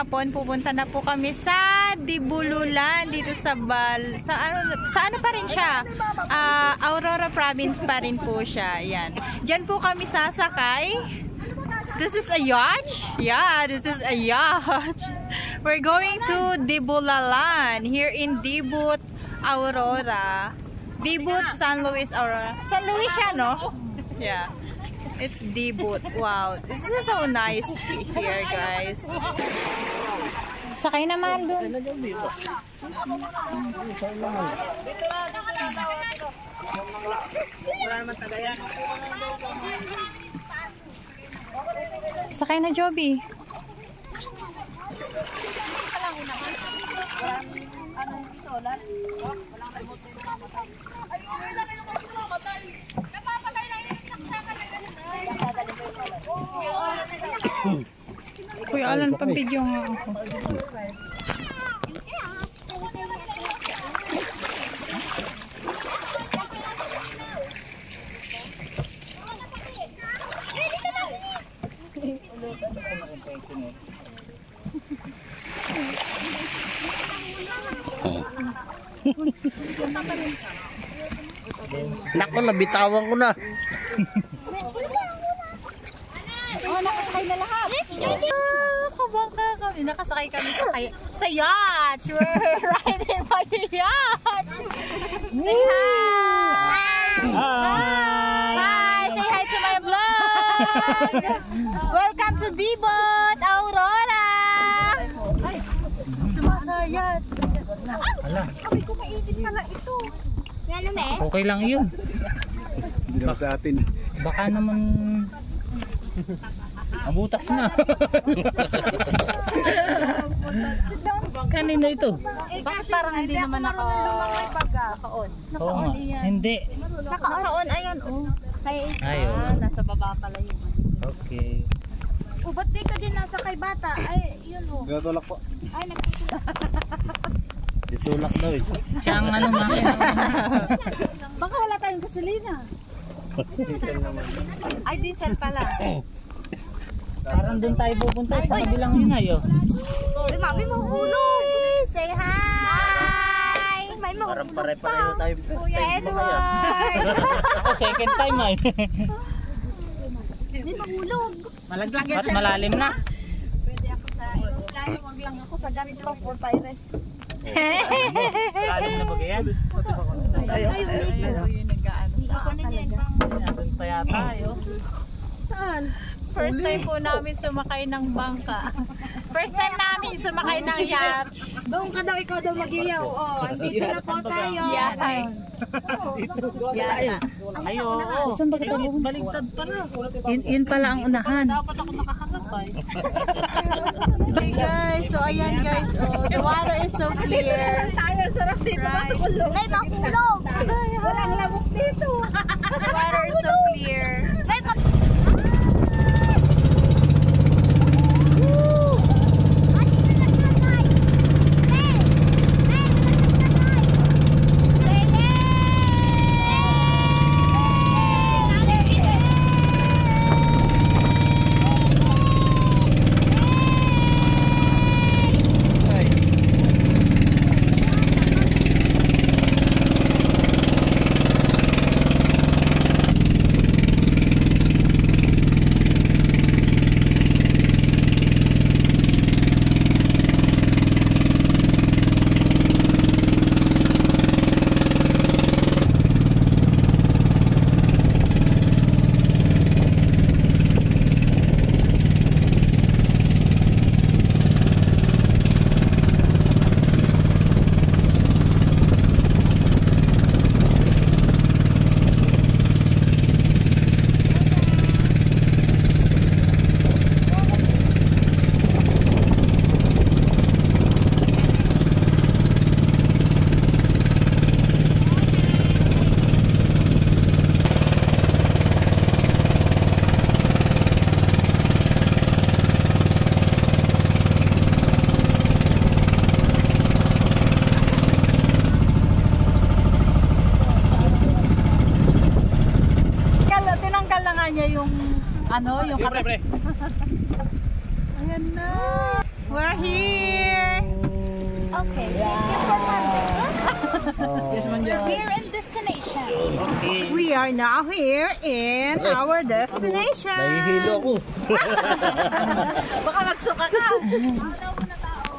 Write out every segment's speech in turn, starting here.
hapon, pupunta na po kami sa Dibululan dito sa ano pa rin siya? Aurora Province pa rin po siya. Ayan. Diyan po kami sasakay. This is a yacht? Yeah, this is a yacht. We're going to Dibululan here in Dibut, Aurora. Dibut, San Luis, Aurora. San Luis siya, no? Yeah. It's Dibut. Wow. This is so nice here, guys. Sakay naman dun. Sakay na, Joby. Kuya Alan, pang-video nga ako. Nako, nabitawan ko na. Oh, nakasakay na lahat. Kabangka kami. Nakasakay kami sa yacht. We're riding by the yacht. Say hi. Hi. Say hi to my vlog. Welcome to Dibut, Aurora. Sumasayat. Kami ko mainit pala ito. Okay lang yun. Hindi naman sa atin. Baka naman abutas na. Kanino ito? Bakit parang hindi naman naka-on? Oo nga. Hindi. Naka-on, ayan, oh. Ayun. Nasa baba pala yun. Okay. O, ba't di ka din nasa kay bata? Ay, yun, oh. Ginatulak po. Ay, nagtutulak. Ditulak daw eh. Siya ang ano makina. Baka wala tayong gasolina. Diesel naman. Ay, diesel pala. Parang doon tayo pupunta sa kabilang yun ayo. Uy, mami, mahulog. Say hi. May mahulog. Parang pare-pareho tayo. Kuya Edward. Ako second time ay. Hindi mahulog. Malaglag yan. Ba't malalim na? Pwede ako sa aeroplano. Wag lang ako sa ganito. For Pirates. Malalim na ba yan? Ayaw. Yung nag-ano sa akin talaga. Doon pa yata ayo. Saan? First time po namin sumakay ng bangka. First time namin sumakay ng yacht. Doon ka daw, ikaw daw mag-iyaw. Oh, andito na po tayo. Yacht. Yacht. Ayo. Saan ba kita Baligtad pala. Yun pala ang unahan. Dapat ako nakaharap ay. Hey guys, so ayan guys, oh, the water is so clear. Tayo, sarap dito. Right. Matulog. May mahulog. Walang lamok dito. The water is so clear. May Ano, yung Pre. ayan na. We're here. Okay, thank you for coming. Yes, man. We're here in destination. Okay. We are now here in our destination. Nahihilo ako. Baka magsuka ka.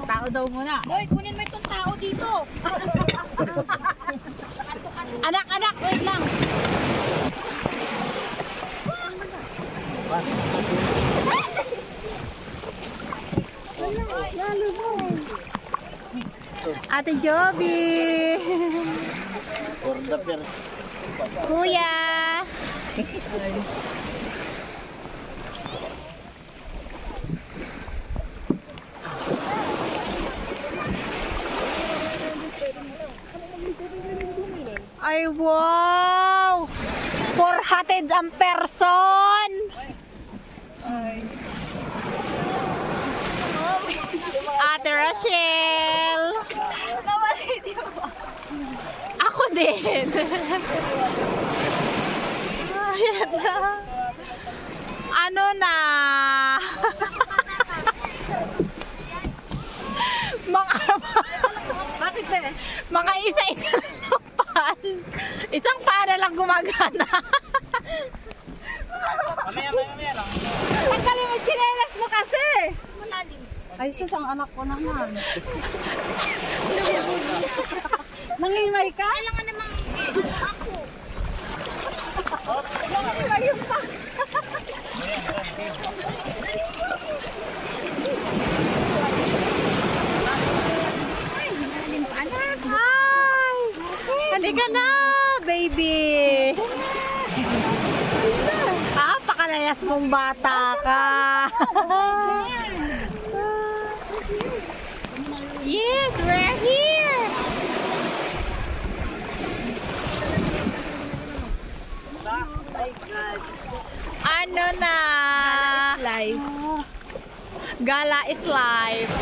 Tao daw muna. Boy, kunin mo itong tao dito. Anak, wait lang. Ate Joby. For the per. Kuya. Ay, wow! 400 ang person! Ate Rachel! Ako din! Ayan na. Ano na? Mga isa-isa lang pan. Isang para lang gumagana. Mamaya lang. Tanggalin mo yung tsinelas mo kasi. Ay, sus, ang anak ko naman. Nangingay ka? Kailangan namang ako. Nangingay yung pa. Hi! Halika na, baby! Pakalayas mong bata ka! Yes, we're here! Ano na? Live. Gala is live.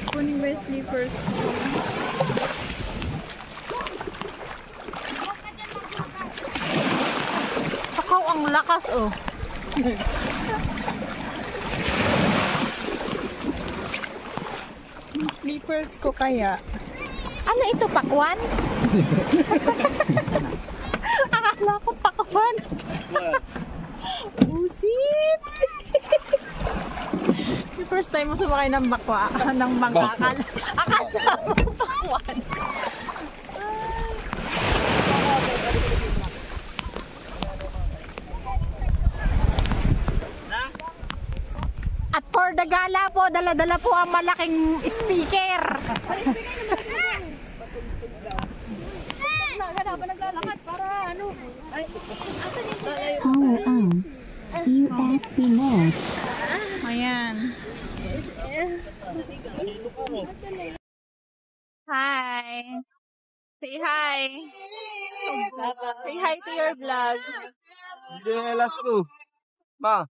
Kunin mo yung slippers ko. Pakaw ang lakas, oh. Yung slippers ko kaya. Ano ito, pakwan? Akala ko pakwan. Busit! Yung first time mo sumakay ng bakwa, ng bangka, akala mo pakwan. At for the gala po, dala-dala po ang malaking speaker. Naglalakad para ano. Power on. USB mode. Ayan. Hi. Say hi. Say hi to your vlog. Chinelas ko. Ma.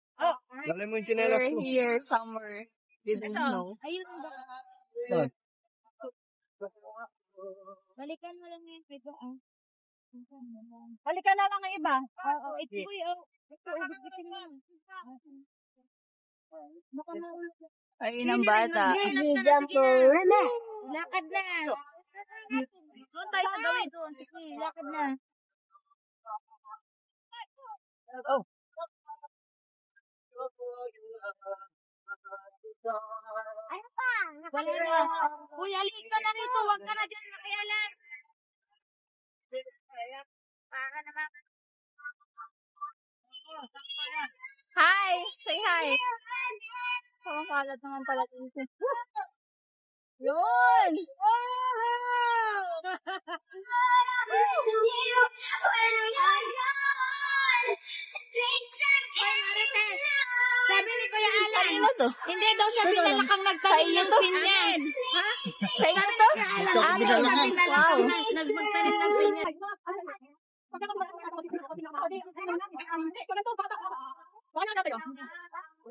Dali mo yung chinelas We're ko. here somewhere. Didn't know. Ayun ba? Saan? Balikan mo lang yung iba. Balikan na lang ang iba. Oo, ito ko yung... Ito, ubitin mo. Baka maulog. Ayun ang bata. Lakad na. Doon tayo sa gawin doon. Sige, lakad na. Oh. Ano pa? Wala na. Uy, alig ka na rito. Huwag ka na dyan nakialam. Para naman. Hi! Say hi! Kumakalat naman pala dito. Yun! Sabi ni Kuya Alan. Sa'yo na to? Hindi daw siya pinala kang nagtanim ng pinyan. Ha? Sa'yo na to? Sabi daw siya pinala kang nagtanim ng pinyan.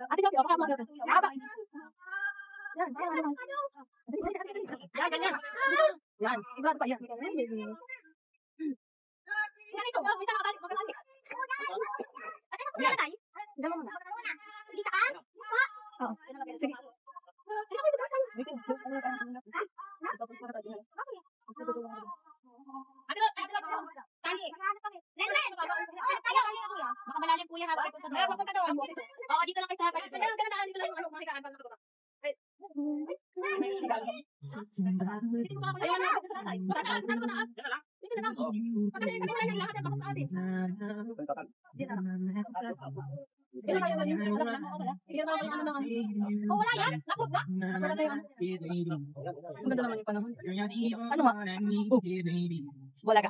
Ate Joby, baka mag- Haba. Yan, ganyan. Yan, sigurado pa yan. Yan ito, isa ka balik, magkakalik. Ate, magkakalik tayo? Dama muna. Hindi ka? Oo. Sige. Baka malalim po yan habang ipunta doon. Oo, dito lang kayo sa hapag. Dito lang yung ano, makikaan pa lang. Wala yan? Lapot na? Maganda naman yung panahon. Ano nga? Wala ka.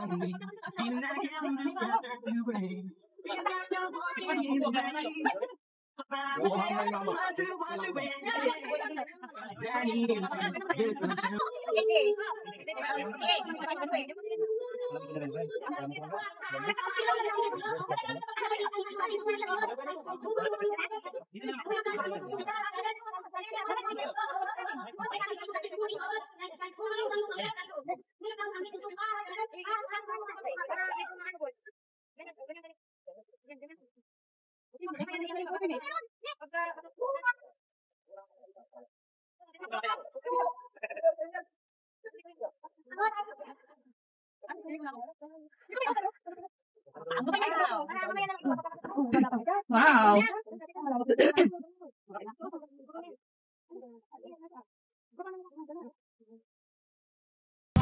Wow.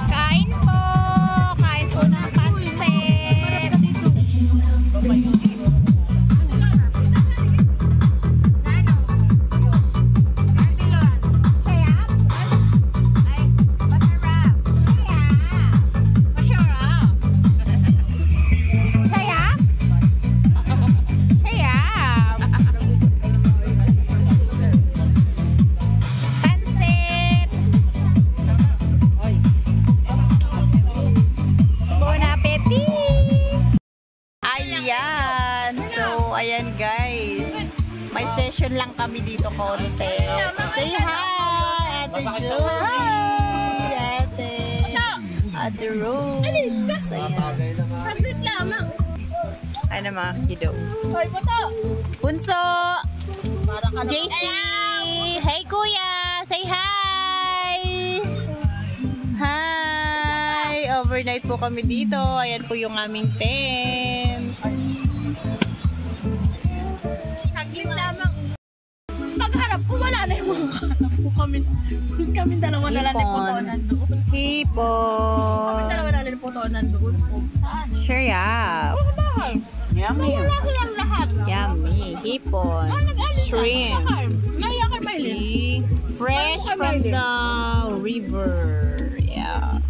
Kain po! Kain po ng pansit! Ayan. So, ayan guys. May session lang kami dito konti. Say hi, Ate Joey. Ate. Ate Rose. Ayan. Ay na mga kido. Punso. JC. Hey kuya. Say hi. Hi. Overnight po kami dito. Ayan po yung aming tent. Pagharap ko, wala na yung mga hanap ko. Kami dalawa na lang yung photo nandoon. Hipon. Kami dalawa na lang yung photo nandoon. Sure, yeah. Yummy. Walang lahat. Yummy. Hipon. Shrimp. See? Fresh from the river. Yeah.